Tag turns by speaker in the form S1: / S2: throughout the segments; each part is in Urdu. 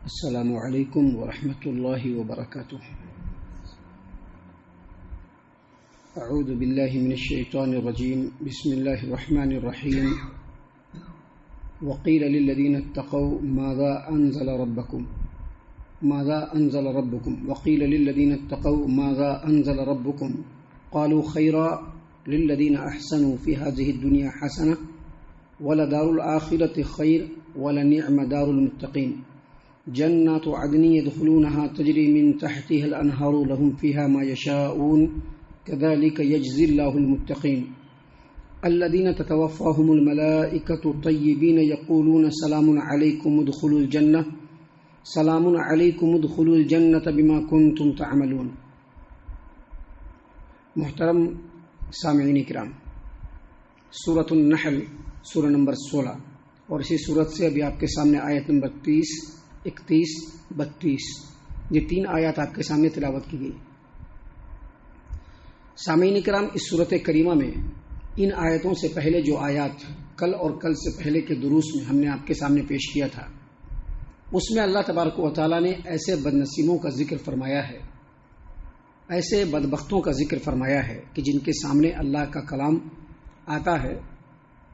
S1: السلام علیکم ورحمۃ اللہ وبرکاتہ۔ اعوذ باللہ من الشیطان الرجیم، بسم اللہ الرحمن الرحیم۔ وقیل للذین اتقوا ماذا انزل ربکم وقیل للذین اتقوا ماذا انزل ربکم قالوا خیرا للذین احسنوا فی هذه الدنیا حسنہ ولدار الآخرۃ خیر ولنعم دار المتقین۔ جنات عدن يدخلونها تجري من تحتها الأنهار لهم فيها ما يشاءون كذلك يجزي الله المتقين الذين تتوفاهم الملائكة طيبين يقولون سلام عليكم ادخلوا الجنة بما كنتم تعملون۔ محترم سامعین کرام، سورۃ النحل سورہ نمبر 16 اور اسی سورت سے ابھی آپ کے سامنے آیت نمبر 30، 31، 32 یہ 3 آیات آپ کے سامنے تلاوت کی گئی۔ سامعین کرام، اس صورت کریمہ میں ان آیتوں سے پہلے جو آیات کل اور کل سے پہلے کے دروس میں ہم نے آپ کے سامنے پیش کیا تھا، اس میں اللہ تبارک و تعالیٰ نے ایسے بدنصیبوں کا ذکر فرمایا ہے، ایسے بدبختوں کا ذکر فرمایا ہے کہ جن کے سامنے اللہ کا کلام آتا ہے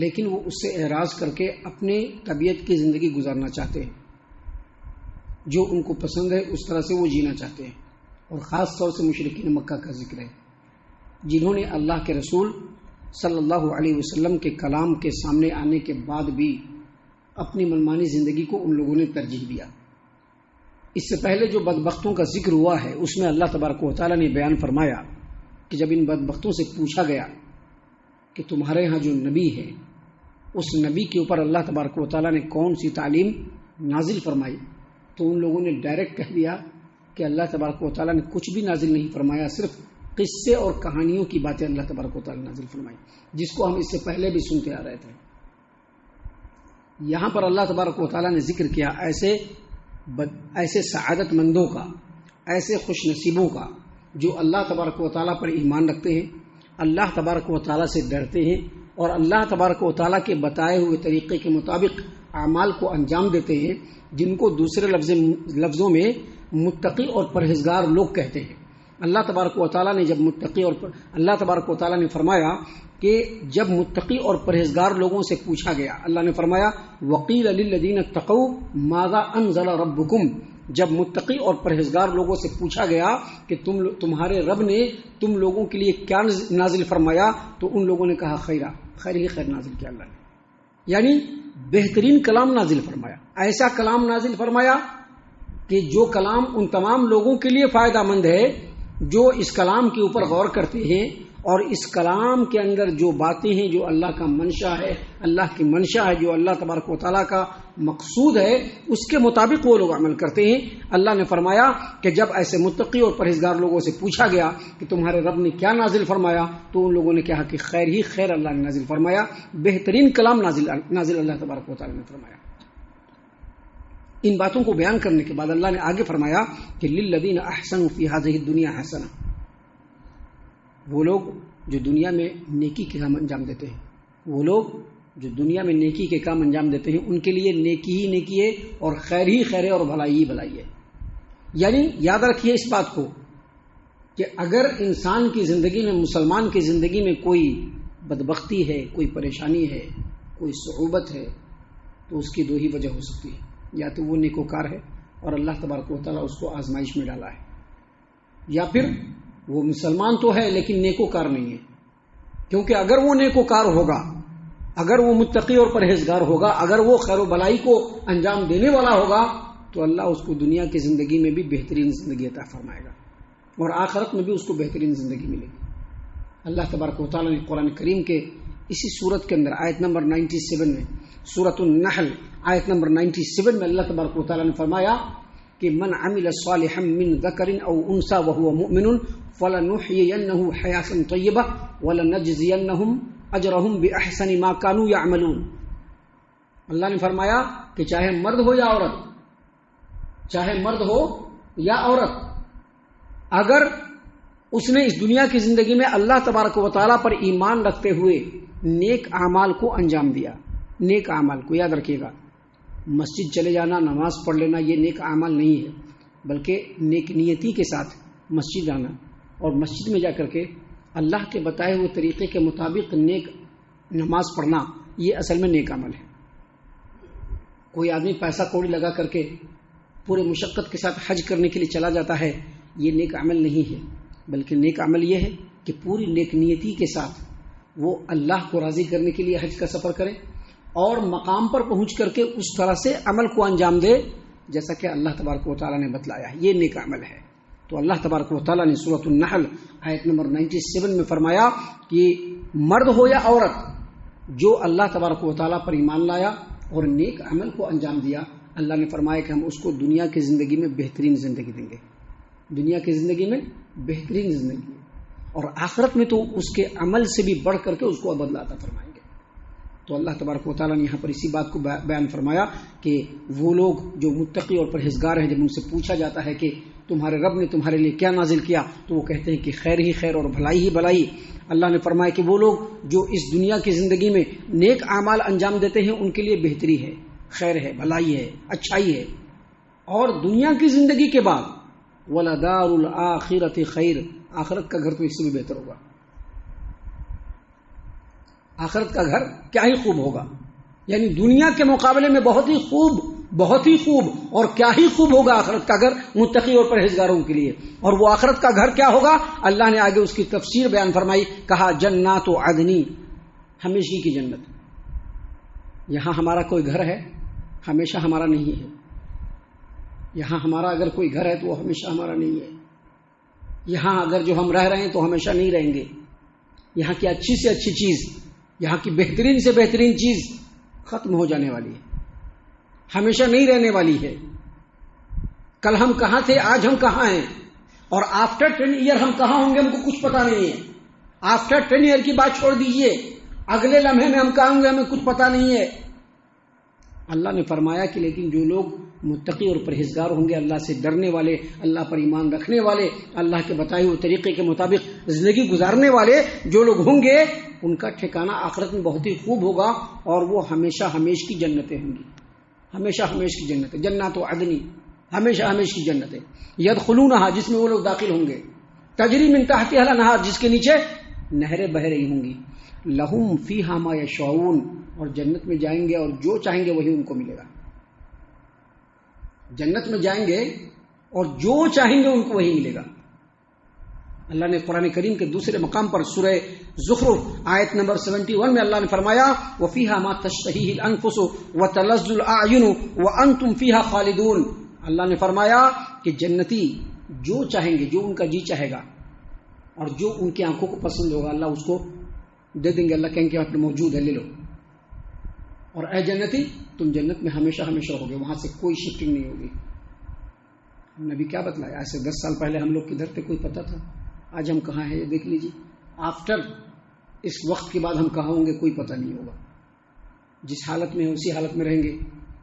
S1: لیکن وہ اس سے اعراض کر کے اپنے طبیعت کی زندگی گزارنا چاہتے ہیں، جو ان کو پسند ہے اس طرح سے وہ جینا چاہتے ہیں۔ اور خاص طور سے مشرکین مکہ کا ذکر ہے، جنہوں نے اللہ کے رسول صلی اللہ علیہ وسلم کے کلام کے سامنے آنے کے بعد بھی اپنی منمانی زندگی کو ان لوگوں نے ترجیح دیا۔ اس سے پہلے جو بدبختوں کا ذکر ہوا ہے اس میں اللہ تبارک و تعالیٰ نے بیان فرمایا کہ جب ان بدبختوں سے پوچھا گیا کہ تمہارے ہاں جو نبی ہے اس نبی کے اوپر اللہ تبارک و تعالیٰ نے کون سی تعلیم نازل فرمائی، تو ان لوگوں نے ڈائریکٹ کہہ دیا کہ اللہ تبارک و تعالیٰ نے کچھ بھی نازل نہیں فرمایا، صرف قصے اور کہانیوں کی باتیں اللہ تبارک و تعالیٰ نے نازل فرمائی، جس کو ہم اس سے پہلے بھی سنتے آ رہے تھے۔ یہاں پر اللہ تبارک و تعالیٰ نے ذکر کیا ایسے سعادت مندوں کا، ایسے خوش نصیبوں کا جو اللہ تبارک و تعالیٰ پر ایمان رکھتے ہیں، اللہ تبارک و تعالیٰ سے ڈرتے ہیں اور اللہ تبارک و تعالیٰ کے بتائے ہوئے طریقے کے مطابق اعمال کو انجام دیتے ہیں، جن کو دوسرے لفظوں میں متقی اور پرہیزگار لوگ کہتے ہیں۔ اللہ تبارک و تعالیٰ نے جب اللہ تبارک و تعالیٰ نے فرمایا کہ جب متقی اور پرہیزگار لوگوں سے پوچھا گیا، اللہ نے فرمایا وقیل للذین اتقوا ماذا انزل ربکم، جب متقی اور پرہیزگار لوگوں سے پوچھا گیا کہ تمہارے رب نے تم لوگوں کے لیے کیا نازل فرمایا، تو ان لوگوں نے کہا خیر نازل کیا اللہ نے، یعنی بہترین کلام نازل فرمایا، ایسا کلام نازل فرمایا کہ جو کلام ان تمام لوگوں کے لیے فائدہ مند ہے جو اس کلام کے اوپر غور کرتے ہیں اور اس کلام کے اندر جو باتیں ہیں جو اللہ کا منشا ہے، اللہ کی منشا ہے، جو اللہ تبارک و تعالیٰ کا مقصود ہے، اس کے مطابق وہ لوگ عمل کرتے ہیں۔ اللہ نے فرمایا کہ جب ایسے متقی اور پرہیزگار لوگوں سے پوچھا گیا کہ تمہارے رب نے کیا نازل فرمایا، تو ان لوگوں نے کہا کہ خیر ہی خیر اللہ نے نازل فرمایا، بہترین کلام نازل اللہ تبارک و تعالیٰ نے فرمایا۔ ان باتوں کو بیان کرنے کے بعد اللہ نے آگے فرمایا کہ للذین احسنوا فی هذه الدنیا حسنہ، وہ لوگ جو دنیا میں نیکی کے کام انجام دیتے ہیں، وہ لوگ جو دنیا میں نیکی کے کام انجام دیتے ہیں، ان کے لیے نیکی ہی نیکی ہے اور خیر ہی خیر ہے اور بھلائی ہی بھلائی ہے۔ یعنی یاد رکھیے اس بات کو کہ اگر انسان کی زندگی میں، مسلمان کی زندگی میں کوئی بدبختی ہے، کوئی پریشانی ہے، کوئی صعوبت ہے، تو اس کی 2 ہی وجہ ہو سکتی ہے، یا تو وہ نیکوکار ہے اور اللہ تبارک و تعالیٰ اس کو آزمائش میں ڈالا ہے، یا پھر وہ مسلمان تو ہے لیکن نیکوکار نہیں ہے، کیونکہ اگر وہ نیکوکار ہوگا، اگر وہ متقی اور پرہیزگار ہوگا، اگر وہ خیر و بلائی کو انجام دینے والا ہوگا، تو اللہ اس کو دنیا کی زندگی میں بھی بہترین زندگی عطا فرمائے گا اور آخرت میں بھی اس کو بہترین زندگی ملے گی۔ اللہ تبارک و تعالیٰ نے قرآن کریم کے اسی سورت کے اندر آیت نمبر 97 میں، سورۃ النحل آیت نمبر 97 میں اللہ تبارک و تعالیٰ نے فرمایا کہ من عمل صالحا من ذکر او انثى وهو مؤمن فلنحيينه حیاة طیبہ ولنجزینهم اجرهم باحسن ما كانوا يعملون۔ اللہ نے فرمایا کہ چاہے مرد ہو یا عورت، اگر اس نے اس دنیا کی زندگی میں اللہ تبارک و تعالیٰ پر ایمان رکھتے ہوئے نیک اعمال کو انجام دیا، نیک اعمال کو یاد رکھیے گا، مسجد چلے جانا، نماز پڑھ لینا یہ نیک اعمال نہیں ہے، بلکہ نیک نیتی کے ساتھ مسجد آنا اور مسجد میں جا کر کے اللہ کے بتائے ہوئے طریقے کے مطابق نیک نماز پڑھنا یہ اصل میں نیک عمل ہے۔ کوئی آدمی پیسہ کوڑی لگا کر کے پورے مشقت کے ساتھ حج کرنے کے لیے چلا جاتا ہے، یہ نیک عمل نہیں ہے، بلکہ نیک عمل یہ ہے کہ پوری نیک نیتی کے ساتھ وہ اللہ کو راضی کرنے کے لیے حج کا سفر کرے اور مقام پر پہنچ کر کے اس طرح سے عمل کو انجام دے جیسا کہ اللہ تبارک و تعالیٰ نے بتلایا ہے، یہ نیک عمل ہے۔ تو اللہ تبارک و تعالیٰ نے سورۃ النحل آیت نمبر 97 میں فرمایا کہ مرد ہو یا عورت جو اللہ تبارک و تعالیٰ پر ایمان لایا اور نیک عمل کو انجام دیا، اللہ نے فرمایا کہ ہم اس کو دنیا کی زندگی میں بہترین زندگی دیں گے، دنیا کی زندگی میں بہترین زندگی، اور آخرت میں تو اس کے عمل سے بھی بڑھ کر کے اس کو بدلہ عطا فرمائیں گے۔ تو اللہ تبارک و تعالیٰ نے یہاں پر اسی بات کو بیان فرمایا کہ وہ لوگ جو متقی اور پرہیزگار ہیں، جب ان سے پوچھا جاتا ہے کہ تمہارے رب نے تمہارے لیے کیا نازل کیا، تو وہ کہتے ہیں کہ خیر ہی خیر اور بھلائی ہی بھلائی۔ اللہ نے فرمایا کہ وہ لوگ جو اس دنیا کی زندگی میں نیک اعمال انجام دیتے ہیں ان کے لیے بہتری ہے، خیر ہے، بھلائی ہے، اچھائی ہے، اور دنیا کی زندگی کے بعد وَلَدَارُ الْآخِرَةِ خیر، آخرت کا گھر تو اس سے بھی بہتر ہوگا، آخرت کا گھر کیا ہی خوب ہوگا، یعنی دنیا کے مقابلے میں بہت ہی خوب اور کیا ہی خوب ہوگا آخرت کا گھر متقی اور پرہیزگاروں کے لیے۔ اور وہ آخرت کا گھر کیا ہوگا، اللہ نے آگے اس کی تفسیر بیان فرمائی، کہا جنات عدن، ہمیشگی کی جنت۔ یہاں ہمارا کوئی گھر ہے ہمیشہ ہمارا نہیں ہے، یہاں ہمارا اگر کوئی گھر ہے تو وہ ہمیشہ ہمارا نہیں ہے، یہاں اگر جو ہم رہ رہے ہیں تو ہمیشہ نہیں رہیں گے، یہاں کی اچھی سے اچھی چیز، یہاں کی بہترین سے بہترین چیز ختم ہو جانے والی ہے، ہمیشہ نہیں رہنے والی ہے۔ کل ہم کہاں تھے، آج ہم کہاں ہیں، اور آفٹر 10 ایئر ہم کہاں ہوں گے ہم کو کچھ پتا نہیں ہے۔ آفٹر 10 ایئر کی بات چھوڑ دیجئے، اگلے لمحے میں ہم کہاں ہوں گے ہمیں کچھ پتا نہیں ہے۔ اللہ نے فرمایا کہ لیکن جو لوگ متقی اور پرہیزگار ہوں گے، اللہ سے ڈرنے والے، اللہ پر ایمان رکھنے والے، اللہ کے بتائے ہوئے طریقے کے مطابق زندگی گزارنے والے جو لوگ ہوں گے، ان کا ٹھکانہ آخرت میں بہت ہی خوب ہوگا، اور وہ ہمیشہ ہمیش کی جنتیں ہوں گی، ہمیشہ ہمیش کی جنتیں، جنات و عدنی، ہمیشہ ہمیش کی جنتیں، یدخلونہا، جس میں وہ لوگ داخل ہوں گے، تجری من تحتہا الانہار، جس کے نیچے نہریں بہ رہی ہوں گی، لہم فیہا ما یشاؤون، اور جنت میں جائیں گے اور جو چاہیں گے وہی ان کو ملے گا، جنت میں جائیں گے اور جو چاہیں گے ان کو وہی ملے گا۔ اللہ نے قرآن کریم کے دوسرے مقام پر سورہ زخرف آیت نمبر 71 میں اللہ نے فرمایا وَفِيهَا مَا تَشْتَهِيهِ الْأَنفُسُ وَتَلَذُّ الْأَعْيُنُ وَأَنْتُمْ فِيهَا خَالِدُونَ، اللہ نے فرمایا کہ جنتی جو چاہیں گے، جو ان کا جی چاہے گا اور جو ان کی آنکھوں کو پسند ہوگا اللہ اس کو دے دیں گے، اللہ کہیں گے کہ موجود ہے، لے لو، اور اے جنتی تم جنت میں ہمیشہ ہمیشہ ہوگے، وہاں سے کوئی شفٹنگ نہیں ہوگی۔ ہم نے بھی کیا بتلایا، ایسے 10 سال پہلے ہم لوگ کدھر تھے کوئی پتہ تھا، آج ہم کہاں ہیں یہ دیکھ لیجیے، آفٹر اس وقت کے بعد ہم کہاں ہوں گے کوئی پتہ نہیں ہوگا، جس حالت میں اسی حالت میں رہیں گے،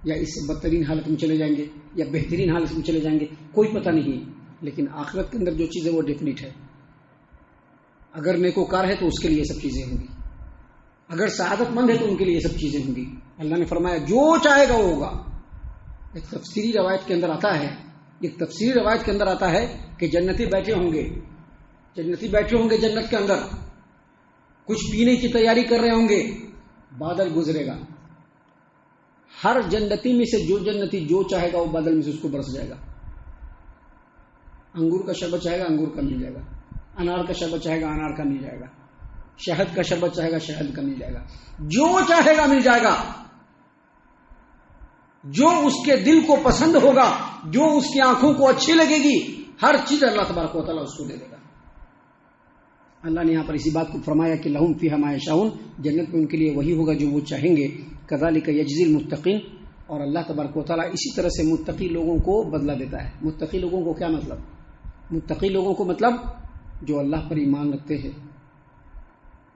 S1: یا اس سے بدترین حالت میں چلے جائیں گے، یا بہترین حالت میں چلے جائیں گے، کوئی پتہ نہیں۔ لیکن آخرت کے اندر جو چیز ہے وہ ڈیفینٹ ہے، اگر نیکوکار ہے تو اس کے لیے یہ سب چیزیں ہوں گی، اگر سعادت مند ہے تو ان کے لیے یہ سب چیزیں ہوں گی۔ اللہ نے فرمایا جو چاہے گا وہ ہوگا۔ ایک تفسیری روایت کے اندر آتا ہے کہ جنتی بیٹھے ہوں گے جنت کے اندر، کچھ پینے کی تیاری کر رہے ہوں گے، بادل گزرے گا، ہر جنتی میں سے جو جنتی جو چاہے گا وہ بادل میں سے اس کو برس جائے گا، انگور کا شربت چاہے گا انگور کا مل جائے گا، انار کا شربت چاہے گا انار کا مل جائے گا، شہد کا شربت چاہے گا شہد کا مل جائے گا، جو چاہے گا مل جائے گا، جو اس کے دل کو پسند ہوگا، جو اس کی آنکھوں کو اچھی لگے گی، ہر چیز اللہ تبارک و تعالیٰ اس کو دے دے گا۔ اللہ نے یہاں پر اسی بات کو فرمایا کہ لہم فیہا ما یشاؤون، جنت میں ان کے لیے وہی ہوگا جو وہ چاہیں گے، کذالک یجزی المتقین، اور اللہ تبارک و تعالیٰ اسی طرح سے متقی لوگوں کو بدلہ دیتا ہے۔ متقی لوگوں کو کیا مطلب؟ متقی لوگوں کو مطلب جو اللہ پر ایمان رکھتے ہیں،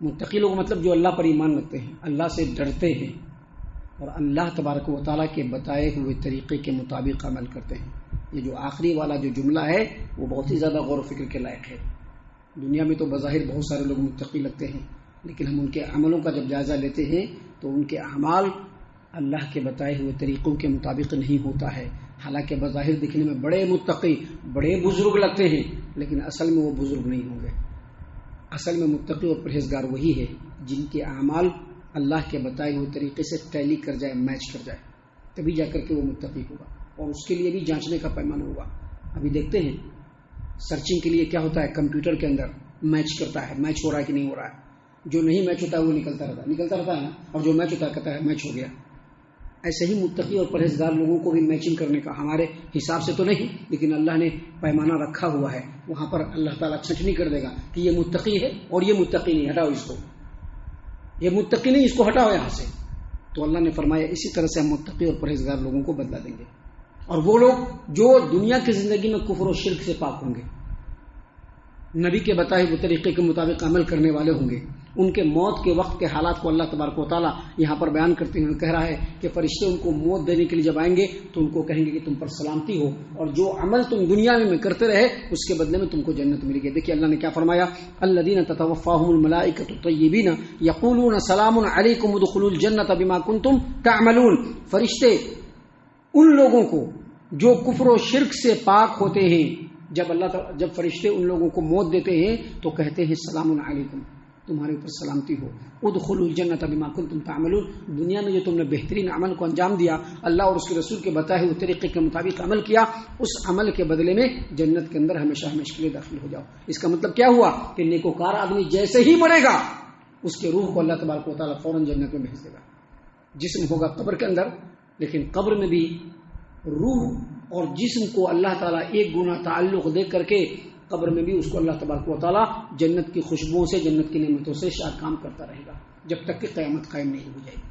S1: متقی لوگ مطلب جو اللہ پر ایمان رکھتے ہیں، اللہ سے ڈرتے ہیں اور اللہ تبارک و تعالیٰ کے بتائے ہوئے طریقے کے مطابق عمل کرتے ہیں۔ یہ جو آخری والا جو جملہ ہے وہ بہت ہی زیادہ غور و فکر کے لائق ہے۔ دنیا میں تو بظاہر بہت سارے لوگ متقی لگتے ہیں، لیکن ہم ان کے عملوں کا جب جائزہ لیتے ہیں تو ان کے اعمال اللہ کے بتائے ہوئے طریقوں کے مطابق نہیں ہوتا ہے، حالانکہ بظاہر دکھنے میں بڑے متقی، بڑے بزرگ لگتے ہیں، لیکن اصل میں وہ بزرگ نہیں ہوں گے۔ اصل میں متقی اور پرہیزگار وہی ہے جن کے اعمال اللہ کے بتائے ہوئے طریقے سے ٹیلی کر جائے، میچ کر جائے، تبھی جا کر کے وہ متقی ہوگا، اور اس کے لیے بھی جانچنے کا پیمانہ ہوگا۔ ابھی دیکھتے ہیں سرچنگ کے لیے کیا ہوتا ہے، کمپیوٹر کے اندر میچ کرتا ہے، میچ ہو رہا ہے کہ نہیں ہو رہا ہے، جو نہیں میچ ہوتا ہے وہ نکلتا رہتا ہے نا، اور جو میچ ہوتا ہے کہتا ہے میچ ہو گیا۔ ایسے ہی متقی اور پرہیزگار لوگوں کو بھی میچنگ کرنے کا ہمارے حساب سے تو نہیں، لیکن اللہ نے پیمانہ رکھا ہوا ہے، وہاں پر اللہ تعالیٰ چھٹنی کر دے گا کہ یہ متقی ہے اور یہ متقی نہیں، ہٹاؤ اس کو، یہ متقی نہیں، اس کو ہٹاؤ یہاں سے۔ تو اللہ نے فرمایا اسی طرح سے ہم متقی اور پرہیزگار لوگوں کو بدلا دیں گے، اور وہ لوگ جو دنیا کی زندگی میں کفر و شرک سے پاک ہوں گے، نبی کے بتائے ہوئے طریقے کے مطابق عمل کرنے والے ہوں گے، ان کے موت کے وقت کے حالات کو اللہ تبارک و تعالیٰ یہاں پر بیان کرتے ہوئے کہہ رہا ہے کہ فرشتے ان کو موت دینے کے لیے جب آئیں گے تو ان کو کہیں گے کہ تم پر سلامتی ہو، اور جو عمل تم دنیا میں کرتے رہے اس کے بدلے میں تم کو جنت ملے گی۔ دیکھیے اللہ نے کیا فرمایا، الذین تتوفاہم الملائکۃ طیبین یقولون سلام علیکم ادخلوا الجنۃ بما کنتم تعملون، فرشتے ان لوگوں کو جو کفر و شرک سے پاک ہوتے ہیں، جب فرشتے ان لوگوں کو موت دیتے ہیں تو کہتے ہیں سلام علیکم، تمہارے اوپر سلامتی ہو، ادخلوا الجنۃ بما کنتم تعملون، دنیا میں جو تم نے بہترین عمل کو انجام دیا، اللہ اور اس کے رسول کے بتائے ہوئے طریقے کے مطابق عمل کیا، اس عمل کے بدلے میں جنت کے اندر ہمیشہ ہمیشہ کے لیے داخل ہو جاؤ۔ اس کا مطلب کیا ہوا کہ نیکوکار آدمی جیسے ہی مرے گا اس کے روح کو اللہ تبارک و تعالیٰ فوراً جنت میں بھیج دے گا۔ جسم ہوگا قبر کے اندر، لیکن قبر میں بھی روح اور جسم کو اللہ تعالیٰ ایک گنا تعلق دے کر کے قبر میں بھی اس کو اللہ تبارک و تعالیٰ جنت کی خوشبوؤں سے، جنت کی نعمتوں سے شاد کام کرتا رہے گا جب تک کہ قیامت قائم نہیں ہو جائے گی۔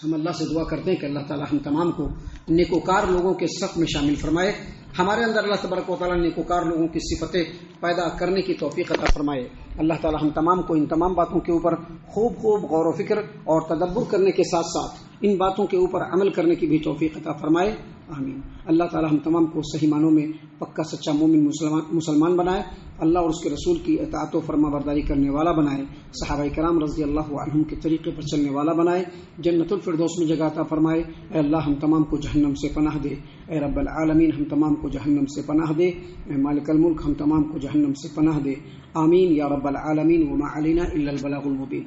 S1: ہم اللہ سے دعا کرتے ہیں کہ اللہ تعالیٰ ہم تمام کو نیکوکار لوگوں کے صف میں شامل فرمائے، ہمارے اندر اللہ تبارک و تعالیٰ نیکوکار لوگوں کی صفتیں پیدا کرنے کی توفیق عطا فرمائے۔ اللہ تعالیٰ ہم تمام کو ان تمام باتوں کے اوپر خوب غور و فکر اور تدبر کرنے کے ساتھ ساتھ ان باتوں کے اوپر عمل کرنے کی بھی توفیق عطا فرمائے، آمین۔ اللہ تعالیٰ ہم تمام کو صحیح معنوں میں پکا سچا مومن مسلمان بنائے، اللہ اور اس کے رسول کی اطاعت و فرما برداری کرنے والا بنائے، صحابہ کرام رضی اللہ عنہم کے طریقے پر چلنے والا بنائے، جنت الفردوس میں جگہ عطا فرمائے۔ اے اللہ ہم تمام کو جہنم سے پناہ دے، اے رب العالمین ہم تمام کو جہنم سے پناہ دے، اے مالک الملک ہم تمام کو جہنم سے پناہ دے، آمین یا رب العالمین۔ وما علینا الا البلاغ المبین۔